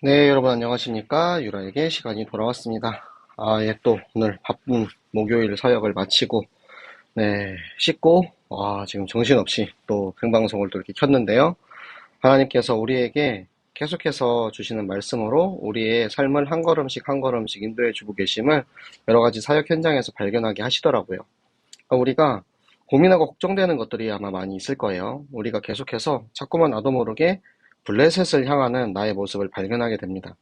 네, 여러분 안녕하십니까? 유라에게 시간이 돌아왔습니다. 또 오늘 바쁜 목요일 사역을 마치고, 씻고, 지금 정신없이 또 생방송을 또 이렇게 켰는데요. 하나님께서 우리에게 계속해서 주시는 말씀으로 우리의 삶을 한 걸음씩 한 걸음씩 인도해 주고 계심을 여러 가지 사역 현장에서 발견하게 하시더라고요. 그러니까 우리가 고민하고 걱정되는 것들이 아마 많이 있을 거예요. 우리가 계속해서 자꾸만 나도 모르게 블레셋을 향하는 나의 모습을 발견하게 됩니다.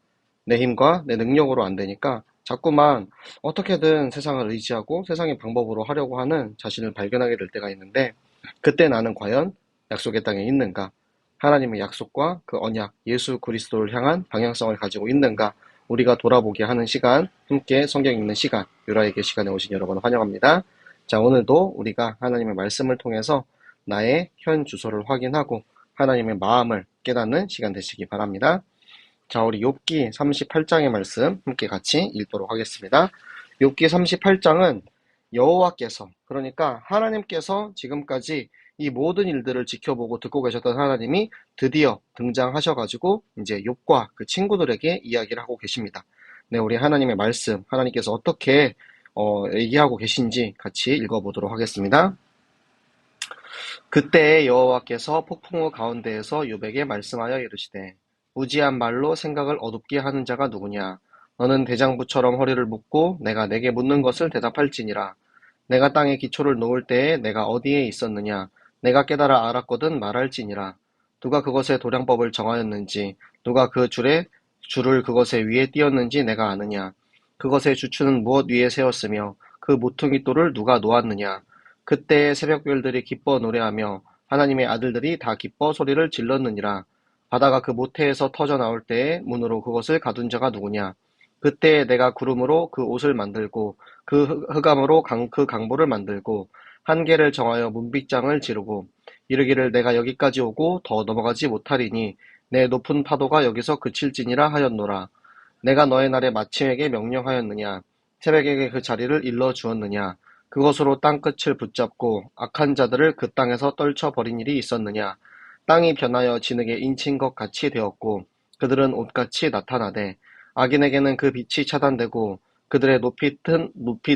내 힘과 내 능력으로 안 되니까 자꾸만 어떻게든 세상을 의지하고 세상의 방법으로 하려고 하는 자신을 발견하게 될 때가 있는데, 그때 나는 과연 약속의 땅에 있는가? 하나님의 약속과 그 언약, 예수 그리스도를 향한 방향성을 가지고 있는가? 우리가 돌아보게 하는 시간, 함께 성경 읽는 시간, 유라에게 시간에 오신 여러분 환영합니다. 자, 오늘도 우리가 하나님의 말씀을 통해서 나의 현 주소를 확인하고 하나님의 마음을 깨닫는 시간 되시기 바랍니다. 자, 우리 욥기 38장의 말씀 함께 같이 읽도록 하겠습니다. 욥기 38장은 여호와께서, 그러니까 하나님께서 지금까지 이 모든 일들을 지켜보고 듣고 계셨던 하나님이 드디어 등장하셔가지고 이제 욥과 그 친구들에게 이야기를 하고 계십니다. 네, 우리 하나님의 말씀, 하나님께서 어떻게 얘기하고 계신지 같이 읽어보도록 하겠습니다. 그때 여호와께서 폭풍우 가운데에서 욥에게 말씀하여 이르시되, 무지한 말로 생각을 어둡게 하는 자가 누구냐? 너는 대장부처럼 허리를 묶고 내가 내게 묻는 것을 대답할지니라. 내가 땅에 기초를 놓을 때에 내가 어디에 있었느냐? 내가 깨달아 알았거든 말할지니라. 누가 그것의 도량법을 정하였는지, 누가 그 줄을 그것의 위에 띄었는지 내가 아느냐? 그것의 주추는 무엇 위에 세웠으며 그 모퉁이 돌을 누가 놓았느냐? 그때의 새벽별들이 기뻐 노래하며 하나님의 아들들이 다 기뻐 소리를 질렀느니라. 바다가 그 모태에서 터져 나올 때에 문으로 그것을 가둔 자가 누구냐? 그때에 내가 구름으로 그 옷을 만들고 그 흑암으로 그 강보를 만들고 한계를 정하여 문빗장을 지르고 이르기를 내가 여기까지 오고 더 넘어가지 못하리니 내 높은 파도가 여기서 그칠지니라 하였노라. 내가 너의 날에 마침에게 명령하였느냐? 새벽에게 그 자리를 일러 주었느냐? 그것으로 땅끝을 붙잡고 악한 자들을 그 땅에서 떨쳐버린 일이 있었느냐? 땅이 변하여 진흙에 인친 것 같이 되었고 그들은 옷같이 나타나되 악인에게는 그 빛이 차단되고 그들의 높이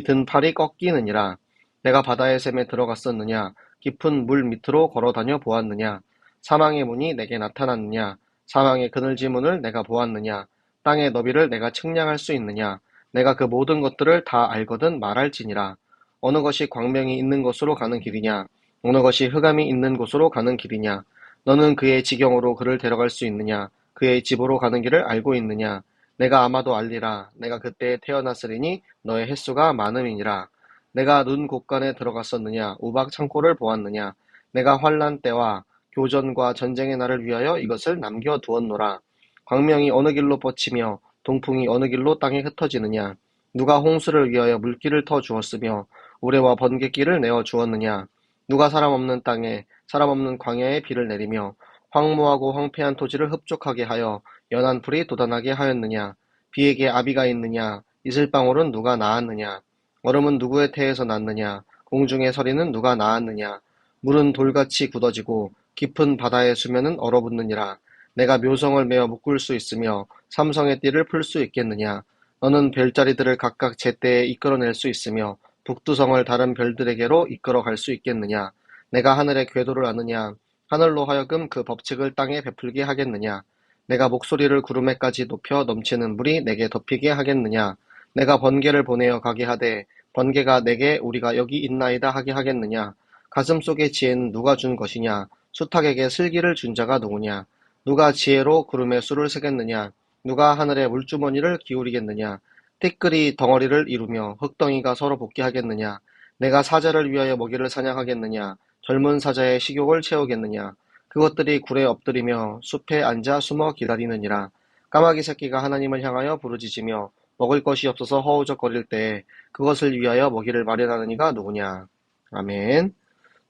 든 팔이 꺾이느니라. 내가 바다의 샘에 들어갔었느냐? 깊은 물 밑으로 걸어다녀 보았느냐? 사망의 문이 내게 나타났느냐? 사망의 그늘지 문을 내가 보았느냐? 땅의 너비를 내가 측량할 수 있느냐? 내가 그 모든 것들을 다 알거든 말할지니라. 어느 것이 광명이 있는 곳으로 가는 길이냐? 어느 것이 흑암이 있는 곳으로 가는 길이냐? 너는 그의 지경으로 그를 데려갈 수 있느냐? 그의 집으로 가는 길을 알고 있느냐? 내가 아마도 알리라. 내가 그때에 태어났으리니 너의 횟수가 많음이니라. 내가 눈 곳간에 들어갔었느냐? 우박 창고를 보았느냐? 내가 환난 때와 교전과 전쟁의 날을 위하여 이것을 남겨두었노라. 광명이 어느 길로 뻗치며 동풍이 어느 길로 땅에 흩어지느냐? 누가 홍수를 위하여 물길을 터 주었으며 우레와 번갯길을 내어 주었느냐? 누가 사람 없는 땅에 사람 없는 광야에 비를 내리며 황무하고 황폐한 토지를 흡족하게 하여 연한 풀이 돋아나게 하였느냐? 비에게 아비가 있느냐? 이슬방울은 누가 낳았느냐? 얼음은 누구의 태에서 났느냐? 공중의 서리는 누가 낳았느냐? 물은 돌같이 굳어지고 깊은 바다의 수면은 얼어붙느니라. 내가 묘성을 메어 묶을 수 있으며 삼성의 띠를 풀 수 있겠느냐? 너는 별자리들을 각각 제때에 이끌어낼 수 있으며 북두성을 다른 별들에게로 이끌어 갈 수 있겠느냐? 내가 하늘의 궤도를 아느냐? 하늘로 하여금 그 법칙을 땅에 베풀게 하겠느냐? 내가 목소리를 구름에까지 높여 넘치는 물이 내게 덮이게 하겠느냐? 내가 번개를 보내어 가게 하되 번개가 내게 우리가 여기 있나이다 하게 하겠느냐? 가슴 속의 지혜는 누가 준 것이냐? 수탉에게 슬기를 준 자가 누구냐? 누가 지혜로 구름의 수를 세겠느냐? 누가 하늘의 물주머니를 기울이겠느냐? 티끌이 덩어리를 이루며 흙덩이가 서로 붙게 하겠느냐? 내가 사자를 위하여 먹이를 사냥하겠느냐? 젊은 사자의 식욕을 채우겠느냐? 그것들이 굴에 엎드리며 숲에 앉아 숨어 기다리느니라. 까마귀 새끼가 하나님을 향하여 부르짖으며 먹을 것이 없어서 허우적거릴 때에 그것을 위하여 먹이를 마련하는 이가 누구냐? 아멘.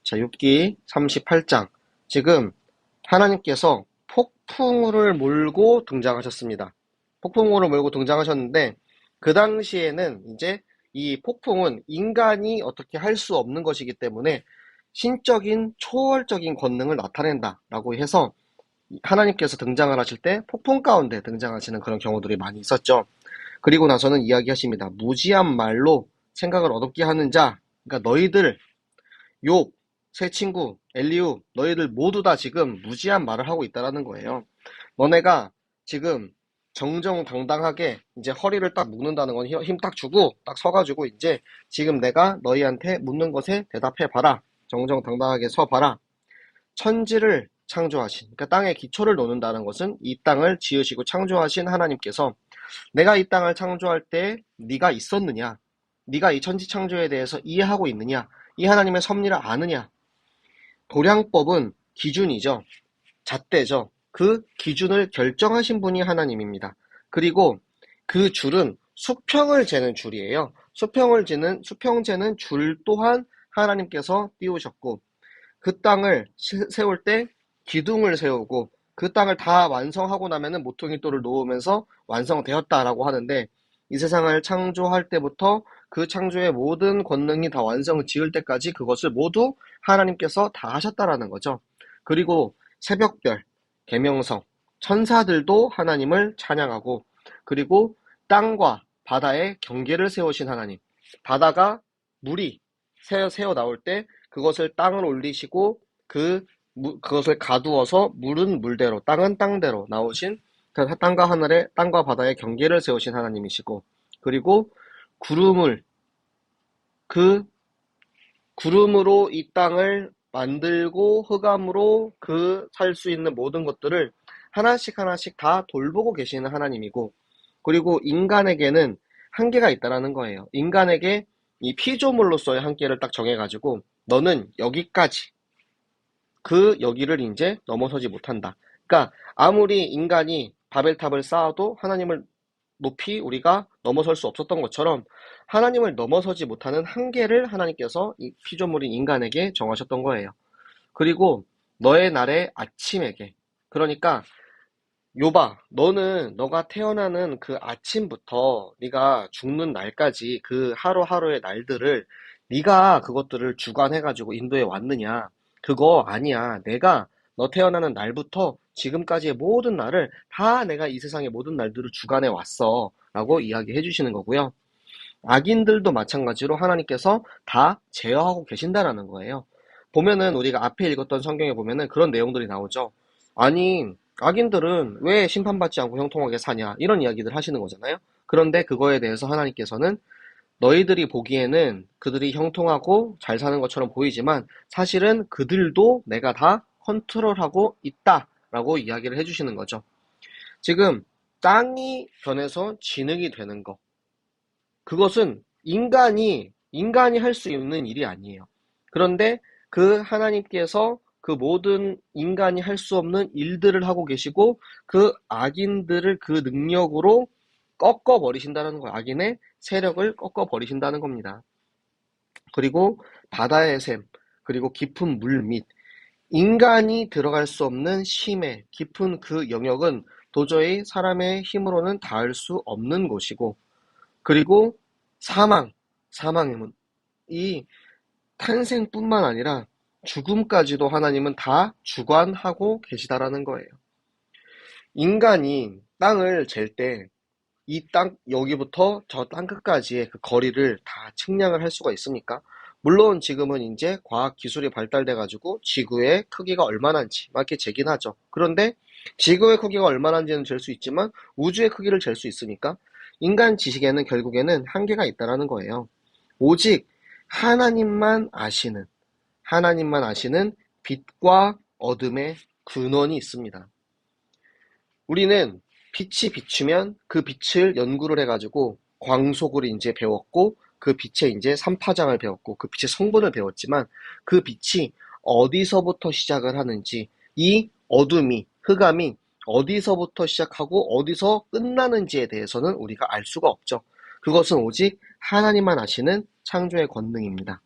자, 욥기 38장. 지금 하나님께서 폭풍우를 몰고 등장하셨습니다. 폭풍우를 몰고 등장하셨는데 그 당시에는 이제 이 폭풍은 인간이 어떻게 할 수 없는 것이기 때문에 신적인 초월적인 권능을 나타낸다라고 해서 하나님께서 등장을 하실 때 폭풍 가운데 등장하시는 그런 경우들이 많이 있었죠. 그리고 나서는 이야기하십니다. 무지한 말로 생각을 어둡게 하는 자, 그러니까 너희들, 욥, 세 친구, 엘리후, 너희들 모두 다 지금 무지한 말을 하고 있다라는 거예요. 너네가 지금 정정당당하게 이제 허리를 딱 묶는다는 건 힘 딱 주고 딱 서가지고 이제 지금 내가 너희한테 묻는 것에 대답해 봐라. 정정당당하게 서 봐라. 천지를 창조하신, 그러니까 땅의 기초를 놓는다는 것은 이 땅을 지으시고 창조하신 하나님께서 내가 이 땅을 창조할 때 네가 있었느냐? 네가 이 천지 창조에 대해서 이해하고 있느냐? 이 하나님의 섭리를 아느냐? 도량법은 기준이죠. 잣대죠. 그 기준을 결정하신 분이 하나님입니다. 그리고 그 줄은 수평을 재는 줄이에요. 수평 재는 줄 또한 하나님께서 띄우셨고, 그 땅을 세울 때 기둥을 세우고, 그 땅을 다 완성하고 나면은 모퉁이돌을 놓으면서 완성되었다라고 하는데, 이 세상을 창조할 때부터 그 창조의 모든 권능이 다 완성을 지을 때까지 그것을 모두 하나님께서 다 하셨다라는 거죠. 그리고 새벽별, 계명성, 천사들도 하나님을 찬양하고, 그리고 땅과 바다의 경계를 세우신 하나님, 바다가 물이 새어 나올 때 그것을 땅을 올리시고 그것을 가두어서 물은 물대로 땅은 땅대로 나오신 땅과 바다의 경계를 세우신 하나님이시고, 그리고 구름을 그 구름으로 이 땅을 만들고 흑암으로 그 살 수 있는 모든 것들을 하나씩 하나씩 다 돌보고 계시는 하나님이고, 그리고 인간에게는 한계가 있다라는 거예요. 인간에게 이 피조물로서의 한계를 딱 정해가지고 너는 여기까지, 그 여기를 이제 넘어서지 못한다. 그러니까 아무리 인간이 바벨탑을 쌓아도 하나님을 높이 우리가 넘어설 수 없었던 것처럼 하나님을 넘어서지 못하는 한계를 하나님께서 이 피조물인 인간에게 정하셨던 거예요. 그리고 너의 날의 아침에게, 그러니까 요바, 너는 너가 태어나는 그 아침부터 네가 죽는 날까지 그 하루하루의 날들을 네가 그것들을 주관해가지고 인도에 왔느냐? 그거 아니야. 내가 너 태어나는 날부터 지금까지의 모든 날을 다 내가 이 세상의 모든 날들을 주관해 왔어. 라고 이야기해 주시는 거고요. 악인들도 마찬가지로 하나님께서 다 제어하고 계신다라는 거예요. 보면은 우리가 앞에 읽었던 성경에 보면은 그런 내용들이 나오죠. 아니, 악인들은 왜 심판받지 않고 형통하게 사냐? 이런 이야기들 하시는 거잖아요. 그런데 그거에 대해서 하나님께서는 너희들이 보기에는 그들이 형통하고 잘 사는 것처럼 보이지만 사실은 그들도 내가 다 컨트롤하고 있다라고 이야기를 해주시는 거죠. 지금 땅이 변해서 진흙이 되는 거, 그것은 인간이 할 수 있는 일이 아니에요. 그런데 그 하나님께서 그 모든 인간이 할 수 없는 일들을 하고 계시고 그 악인들을 그 능력으로 꺾어버리신다는 거예요. 악인의 세력을 꺾어버리신다는 겁니다. 그리고 바다의 샘, 그리고 깊은 물 및 인간이 들어갈 수 없는 심해, 깊은 그 영역은 도저히 사람의 힘으로는 닿을 수 없는 곳이고, 그리고 사망의 문. 이 탄생뿐만 아니라 죽음까지도 하나님은 다 주관하고 계시다라는 거예요. 인간이 땅을 잴 때 이 땅, 여기부터 저 땅 끝까지의 그 거리를 다 측량을 할 수가 있습니까? 물론 지금은 이제 과학 기술이 발달돼가지고 지구의 크기가 얼마나인지 막 이렇게 재긴 하죠. 그런데 지구의 크기가 얼마나인지는 잴 수 있지만 우주의 크기를 잴 수 있습니까? 인간 지식에는 결국에는 한계가 있다라는 거예요. 오직 하나님만 아시는 빛과 어둠의 근원이 있습니다. 우리는 빛이 비추면 그 빛을 연구를 해가지고 광속을 이제 배웠고 그 빛의 이제 삼파장을 배웠고 그 빛의 성분을 배웠지만 그 빛이 어디서부터 시작을 하는지, 이 어둠이, 흑암이 어디서부터 시작하고 어디서 끝나는지에 대해서는 우리가 알 수가 없죠. 그것은 오직 하나님만 아시는 창조의 권능입니다.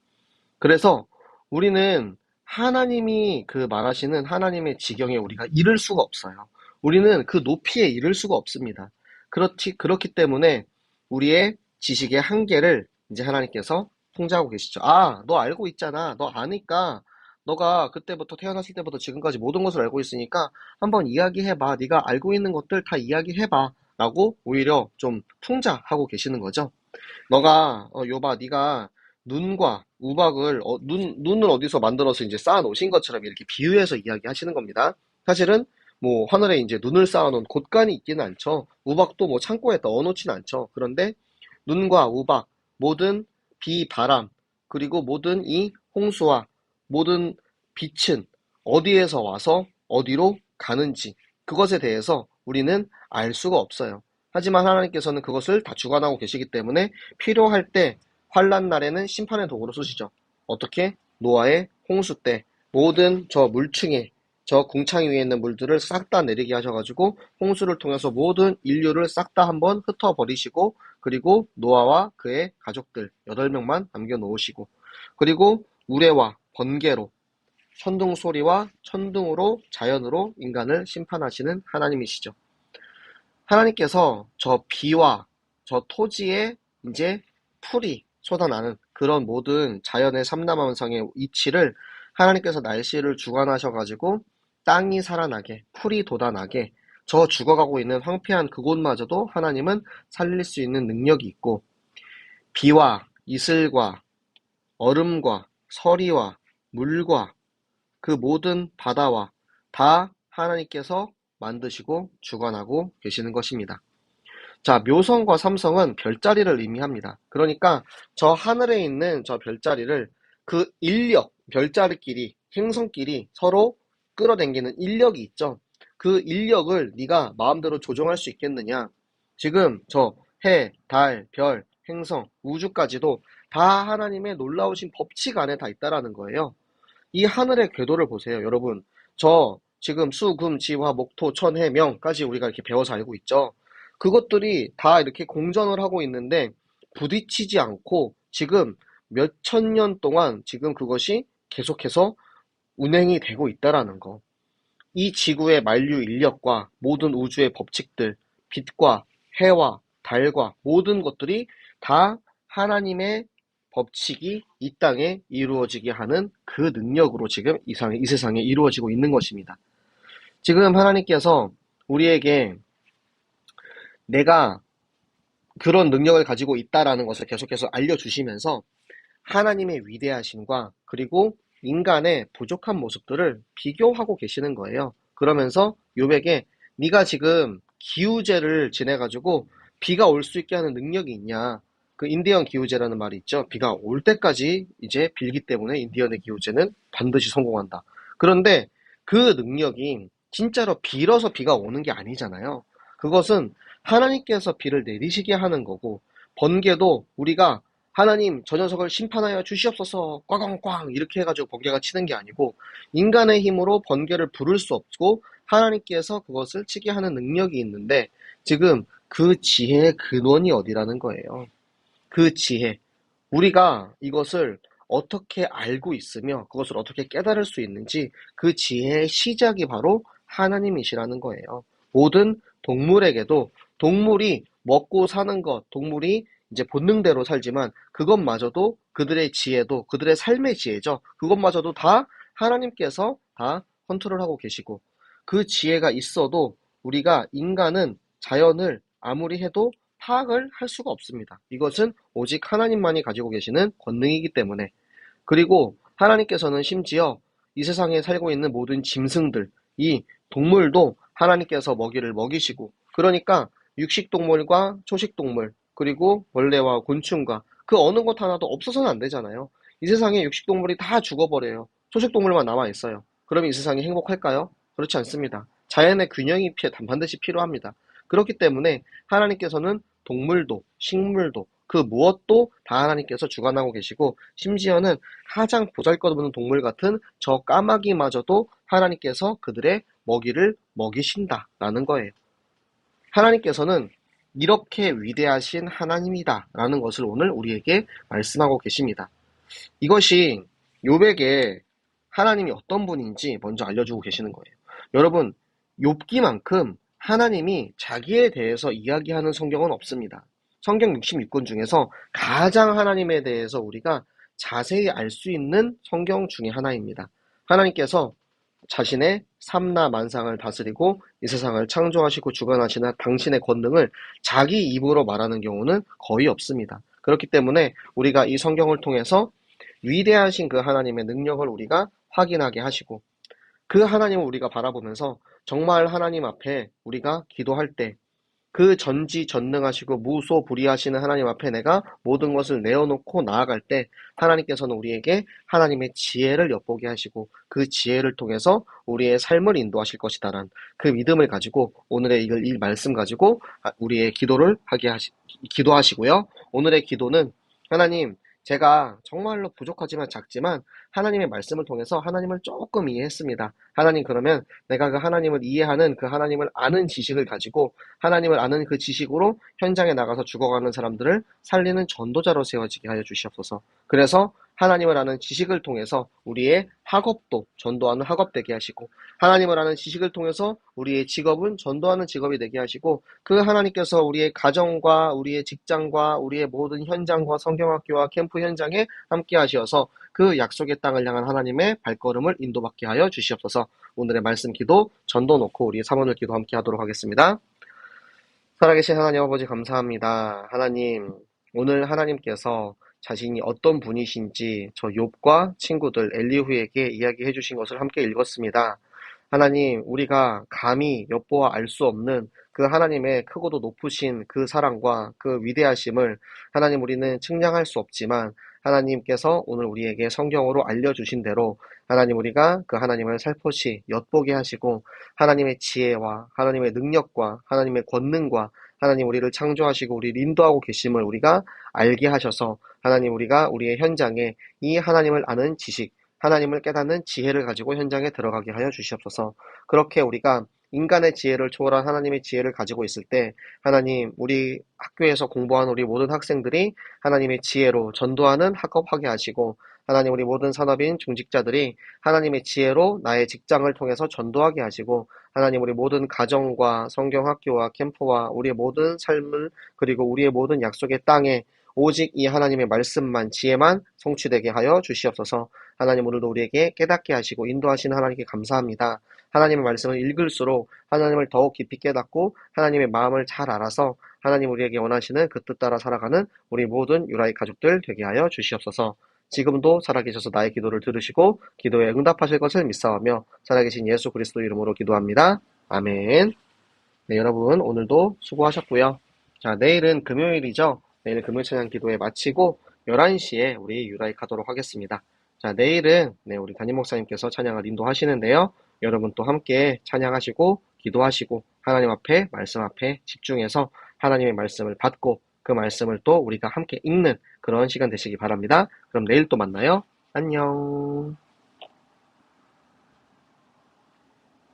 그래서 우리는 하나님이 그 말하시는 하나님의 지경에 우리가 이를 수가 없어요. 우리는 그 높이에 이를 수가 없습니다. 그렇기 때문에 우리의 지식의 한계를 이제 하나님께서 통제하고 계시죠. 아, 너 알고 있잖아. 너 아니까 너가 그때부터 태어났을 때부터 지금까지 모든 것을 알고 있으니까 한번 이야기해봐. 네가 알고 있는 것들 다 이야기해봐. 라고 오히려 좀 풍자하고 계시는 거죠. 너가 요봐 네가 눈과 우박을 눈을 어디서 만들어서 이제 쌓아 놓으신 것처럼 이렇게 비유해서 이야기하시는 겁니다. 사실은 뭐 하늘에 이제 눈을 쌓아 놓은 곳간이 있지는 않죠. 우박도 뭐 창고에 넣어 놓지는 않죠. 그런데 눈과 우박, 모든 비, 바람, 그리고 모든 이 홍수와 모든 빛은 어디에서 와서 어디로 가는지 그것에 대해서 우리는 알 수가 없어요. 하지만 하나님께서는 그것을 다 주관하고 계시기 때문에 필요할 때 환난 날에는 심판의 도구로 쓰시죠. 어떻게? 노아의 홍수 때 모든 저 물층에 저 궁창 위에 있는 물들을 싹 다 내리게 하셔가지고 홍수를 통해서 모든 인류를 싹 다 한번 흩어버리시고 그리고 노아와 그의 가족들 8명만 남겨놓으시고 그리고 우레와 번개로 천둥 소리와 천둥으로 자연으로 인간을 심판하시는 하나님이시죠. 하나님께서 저 비와 저 토지에 이제 풀이 쏟아나는 그런 모든 자연의 삼라만상의 이치를 하나님께서 날씨를 주관하셔가지고 땅이 살아나게 풀이 돋아나게 저 죽어가고 있는 황폐한 그곳마저도 하나님은 살릴 수 있는 능력이 있고 비와 이슬과 얼음과 서리와 물과 그 모든 바다와 다 하나님께서 만드시고 주관하고 계시는 것입니다. 자, 묘성과 삼성은 별자리를 의미합니다. 그러니까 저 하늘에 있는 저 별자리를 그 인력, 별자리끼리, 행성끼리 서로 끌어당기는 인력이 있죠. 그 인력을 네가 마음대로 조종할 수 있겠느냐? 지금 저 해, 달, 별, 행성, 우주까지도 다 하나님의 놀라우신 법칙 안에 다 있다라는 거예요. 이 하늘의 궤도를 보세요, 여러분. 저 지금 수, 금, 지, 화, 목, 토, 천, 해, 명까지 우리가 이렇게 배워서 알고 있죠. 그것들이 다 이렇게 공전을 하고 있는데 부딪히지 않고 지금 몇 천 년 동안 지금 그것이 계속해서 운행이 되고 있다라는 거. 이 지구의 만류 인력과 모든 우주의 법칙들, 빛과 해와 달과 모든 것들이 다 하나님의 법칙이 이 땅에 이루어지게 하는 그 능력으로 지금 이 세상에 이루어지고 있는 것입니다. 지금 하나님께서 우리에게 내가 그런 능력을 가지고 있다라는 것을 계속해서 알려주시면서 하나님의 위대하심과 그리고 인간의 부족한 모습들을 비교하고 계시는 거예요. 그러면서 욥에게 네가 지금 기우제를 지내가지고 비가 올 수 있게 하는 능력이 있냐? 그 인디언 기우제라는 말이 있죠. 비가 올 때까지 이제 빌기 때문에 인디언의 기우제는 반드시 성공한다. 그런데 그 능력이 진짜로 빌어서 비가 오는 게 아니잖아요. 그것은 하나님께서 비를 내리시게 하는 거고 번개도 우리가 하나님 저 녀석을 심판하여 주시옵소서 꽝꽝꽝 이렇게 해가지고 번개가 치는 게 아니고 인간의 힘으로 번개를 부를 수 없고 하나님께서 그것을 치게 하는 능력이 있는데 지금 그 지혜의 근원이 어디라는 거예요. 그 지혜. 우리가 이것을 어떻게 알고 있으며 그것을 어떻게 깨달을 수 있는지 그 지혜의 시작이 바로 하나님이시라는 거예요. 모든 동물에게도 동물이 먹고 사는 것, 동물이 이제 본능대로 살지만 그것마저도 그들의 지혜도 그들의 삶의 지혜죠. 그것마저도 다 하나님께서 다 컨트롤하고 계시고 그 지혜가 있어도 우리가 인간은 자연을 아무리 해도 파악을 할 수가 없습니다. 이것은 오직 하나님만이 가지고 계시는 권능이기 때문에 그리고 하나님께서는 심지어 이 세상에 살고 있는 모든 짐승들, 이 동물도 하나님께서 먹이를 먹이시고 그러니까 육식동물과 초식동물 그리고 벌레와 곤충과 그 어느 것 하나도 없어서는 안 되잖아요. 이 세상에 육식동물이 다 죽어버려요. 초식동물만 남아있어요. 그러면 이 세상이 행복할까요? 그렇지 않습니다. 자연의 균형이 반드시 필요합니다. 그렇기 때문에 하나님께서는 동물도 식물도 그 무엇도 다 하나님께서 주관하고 계시고 심지어는 가장 보잘것없는 동물 같은 저 까마귀마저도 하나님께서 그들의 먹이를 먹이신다라는 거예요. 하나님께서는 이렇게 위대하신 하나님이다라는 것을 오늘 우리에게 말씀하고 계십니다. 이것이 욥에게 하나님이 어떤 분인지 먼저 알려주고 계시는 거예요. 여러분, 욥기만큼 하나님이 자기에 대해서 이야기하는 성경은 없습니다. 성경 66권 중에서 가장 하나님에 대해서 우리가 자세히 알 수 있는 성경 중에 하나입니다. 하나님께서 자신의 삼라 만상을 다스리고 이 세상을 창조하시고 주관하시는 당신의 권능을 자기 입으로 말하는 경우는 거의 없습니다. 그렇기 때문에 우리가 이 성경을 통해서 위대하신 그 하나님의 능력을 우리가 확인하게 하시고 그 하나님을 우리가 바라보면서 정말 하나님 앞에 우리가 기도할 때 그 전지전능하시고 무소불위하시는 하나님 앞에 내가 모든 것을 내어놓고 나아갈 때 하나님께서는 우리에게 하나님의 지혜를 엿보게 하시고 그 지혜를 통해서 우리의 삶을 인도하실 것이다라는 그 믿음을 가지고 오늘의 이 말씀 가지고 우리의 기도를 기도하시고요. 오늘의 기도는 하나님, 제가 정말로 부족하지만 작지만 하나님의 말씀을 통해서 하나님을 조금 이해했습니다. 하나님, 그러면 내가 그 하나님을 이해하는 그 하나님을 아는 지식을 가지고 하나님을 아는 그 지식으로 현장에 나가서 죽어가는 사람들을 살리는 전도자로 세워지게 하여 주시옵소서. 그래서 하나님을 아는 지식을 통해서 우리의 학업도 전도하는 학업 되게 하시고 하나님을 아는 지식을 통해서 우리의 직업은 전도하는 직업이 되게 하시고 그 하나님께서 우리의 가정과 우리의 직장과 우리의 모든 현장과 성경학교와 캠프 현장에 함께 하시어서 그 약속의 땅을 향한 하나님의 발걸음을 인도받게 하여 주시옵소서. 오늘의 말씀 기도 전도 놓고 우리 사모늘 기도 함께 하도록 하겠습니다. 살아계신 하나님 아버지 감사합니다. 하나님, 오늘 하나님께서 자신이 어떤 분이신지 저 욥과 친구들 엘리후에게 이야기해 주신 것을 함께 읽었습니다. 하나님, 우리가 감히 엿보아 알 수 없는 그 하나님의 크고도 높으신 그 사랑과 그 위대하심을 하나님 우리는 측량할 수 없지만 하나님께서 오늘 우리에게 성경으로 알려주신 대로 하나님 우리가 그 하나님을 살포시 엿보게 하시고 하나님의 지혜와 하나님의 능력과 하나님의 권능과 하나님 우리를 창조하시고 우리를 인도하고 계심을 우리가 알게 하셔서 하나님 우리가 우리의 현장에 이 하나님을 아는 지식, 하나님을 깨닫는 지혜를 가지고 현장에 들어가게 하여 주시옵소서. 그렇게 우리가 인간의 지혜를 초월한 하나님의 지혜를 가지고 있을 때 하나님 우리 학교에서 공부하는 우리 모든 학생들이 하나님의 지혜로 전도하는 학업하게 하시고 하나님 우리 모든 산업인 중직자들이 하나님의 지혜로 나의 직장을 통해서 전도하게 하시고 하나님 우리 모든 가정과 성경학교와 캠프와 우리의 모든 삶을 그리고 우리의 모든 약속의 땅에 오직 이 하나님의 말씀만 지혜만 성취되게 하여 주시옵소서. 하나님 오늘도 우리에게 깨닫게 하시고 인도하시는 하나님께 감사합니다. 하나님의 말씀을 읽을수록 하나님을 더욱 깊이 깨닫고 하나님의 마음을 잘 알아서 하나님 우리에게 원하시는 그 뜻 따라 살아가는 우리 모든 유라의 가족들 되게 하여 주시옵소서. 지금도 살아계셔서 나의 기도를 들으시고 기도에 응답하실 것을 믿사오며 살아계신 예수 그리스도 이름으로 기도합니다. 아멘. 네, 여러분 오늘도 수고하셨고요. 자, 내일은 금요일이죠. 내일 금요 찬양 기도회 마치고 11시에 우리 유라이하도록 하겠습니다. 자, 내일은 우리 담임 목사님께서 찬양을 인도하시는데요. 여러분 또 함께 찬양하시고 기도하시고 하나님 앞에 말씀 앞에 집중해서 하나님의 말씀을 받고 그 말씀을 또 우리가 함께 읽는 그런 시간 되시기 바랍니다. 그럼 내일 또 만나요. 안녕.